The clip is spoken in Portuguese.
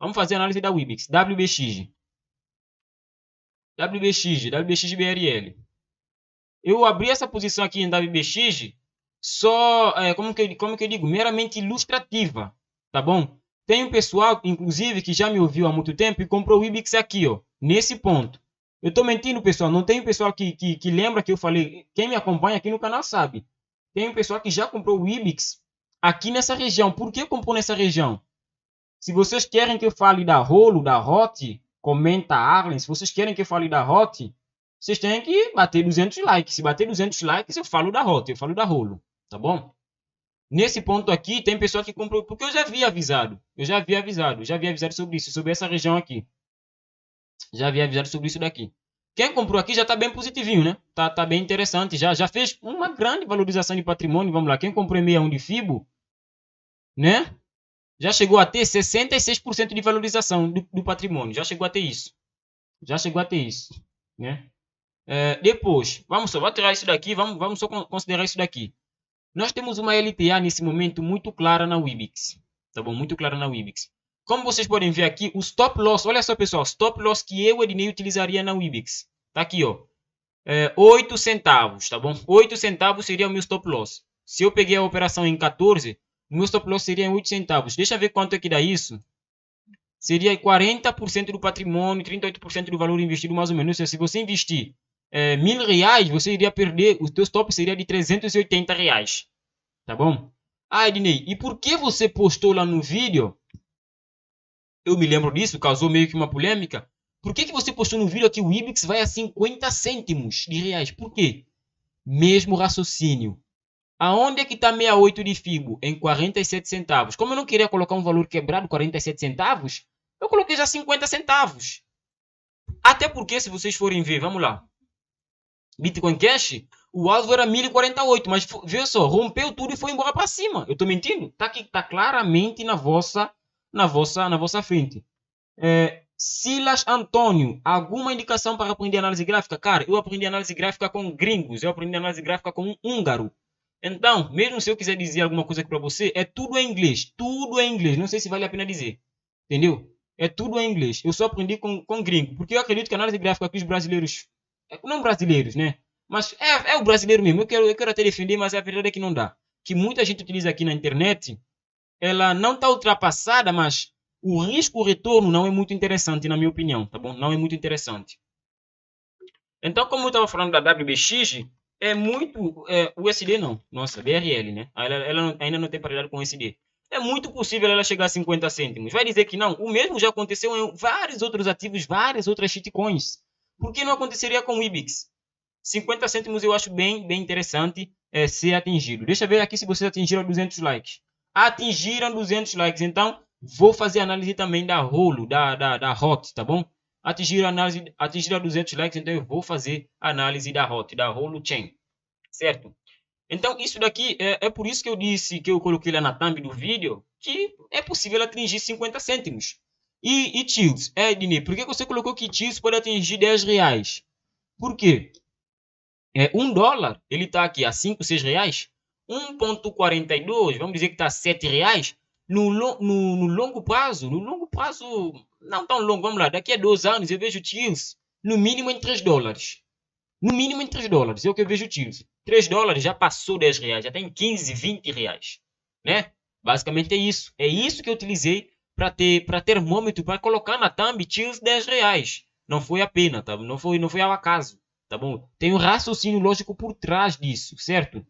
Vamos fazer a análise da Wibix. WBX. WBX BRL. Eu abri essa posição aqui em WBX só, como que eu digo, meramente ilustrativa, tá bom? Tem um pessoal, inclusive, que já me ouviu há muito tempo e comprou o Ibix aqui, ó, nesse ponto. Eu tô mentindo, pessoal, não tem um pessoal que lembra que eu falei, quem me acompanha aqui no canal sabe. Tem um pessoal que já comprou o Ibix aqui nessa região. Por que comprou nessa região? Se vocês querem que eu fale da Rolo, da Hot, comenta Arlen. Se vocês querem que eu fale da Hot, vocês têm que bater 200 likes. Se bater 200 likes, eu falo da Hot, eu falo da Rolo. Tá bom? Nesse ponto aqui, tem pessoa que comprou, porque eu já havia avisado. Já havia avisado sobre isso, sobre essa região aqui. Já havia avisado sobre isso daqui. Quem comprou aqui já está bem positivinho, né? Tá bem interessante. Já fez uma grande valorização de patrimônio. Vamos lá. Quem comprou em 61 de FIBO, né? Já chegou a ter 66% de valorização do patrimônio. Já chegou a ter isso. Né? Depois, vamos só tirar isso daqui. Vamos só considerar isso daqui. Nós temos uma LTA nesse momento muito clara na Wibix. Tá bom? Muito clara na Wibix. Como vocês podem ver aqui, o stop loss, olha só pessoal, stop loss que eu, Ednei, utilizaria na Wibix. Tá aqui, ó. 8 centavos, tá bom? 8 centavos seria o meu stop loss. Se eu peguei a operação em 14, o meu stop loss seria em 8 centavos. Deixa eu ver quanto é que dá isso. Seria 40% do patrimônio, 38% do valor investido, mais ou menos. Se você investir R$1.000, você iria perder, o teu stop seria de R$380. Tá bom? Ah, Ednei, e por que você postou lá no vídeo? Eu me lembro disso, causou meio que uma polêmica. Por que você postou no vídeo que o Ibix vai a 50 cêntimos de reais? Por quê? Mesmo raciocínio. Aonde é que está 68 de FIBO? Em 47 centavos. Como eu não queria colocar um valor quebrado, 47 centavos, eu coloquei já 50 centavos. Até porque, se vocês forem ver, vamos lá. Bitcoin Cash, o alvo era 1048, mas veja só, rompeu tudo e foi embora para cima. Eu estou mentindo? Tá aqui, tá claramente na vossa frente. Silas Antônio, alguma indicação para aprender análise gráfica? Cara, eu aprendi análise gráfica com gringos, eu aprendi análise gráfica com um húngaro. Então, mesmo se eu quiser dizer alguma coisa aqui para você, é tudo em inglês. Tudo em inglês. Não sei se vale a pena dizer. Entendeu? É tudo em inglês. Eu só aprendi com gringo. Porque eu acredito que a análise gráfica que os brasileiros... Não brasileiros, né? Mas é o brasileiro mesmo. Eu quero até defender, mas a verdade é que não dá. Que muita gente utiliza aqui na internet, ela não está ultrapassada, mas o risco-retorno não é muito interessante, na minha opinião. Tá bom? Não é muito interessante. Então, como eu estava falando da WBX... É muito... USD não. Nossa, BRL, né? Ela ainda não tem paridade com USD. É muito possível ela chegar a 50 cêntimos. Vai dizer que não. O mesmo já aconteceu em vários outros ativos, várias outras shitcoins. Por que não aconteceria com o IBIX? 50 cêntimos eu acho bem interessante ser atingido. Deixa eu ver aqui se vocês atingiram 200 likes. Atingiram 200 likes. Então, vou fazer análise também da Rolo, da Hot, tá bom? Atingiram a 200 likes, então eu vou fazer análise da Hot, da Rolo Chain, certo? Então, isso daqui é por isso que eu disse, que eu coloquei lá na thumb do vídeo, que é possível atingir 50 cêntimos. E Tios, Ednei, por que você colocou que Tios pode atingir 10 reais? Por quê? $1, ele está aqui a 5, 6 reais. 1,42, vamos dizer que está a 7 reais. No longo prazo, não tão longo, vamos lá, daqui a 2 anos eu vejo Tios no mínimo em $3. No mínimo em $3, é o que eu vejo Tios. $3 já passou 10 reais, já tem 15, 20 reais, né? Basicamente é isso. É isso que eu utilizei para termômetro, para colocar na thumb Tios 10 reais. Não foi a pena, tá? Não foi ao acaso, tá bom? Tem um raciocínio lógico por trás disso, certo?